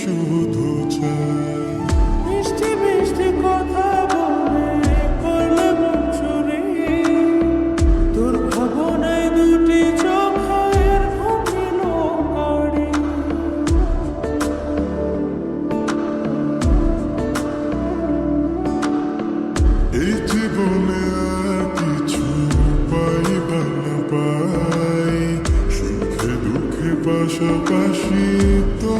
শুধু চাই। মিষ্টি মিষ্টি কথা বলে করলে মন চুরি, তোর ভাবনায় দুটি চোখের ঘুমিল কারি। এই জীবনে আর কিছু পাই বা না পাই, সুখে দুঃখে পাশাপাশি তো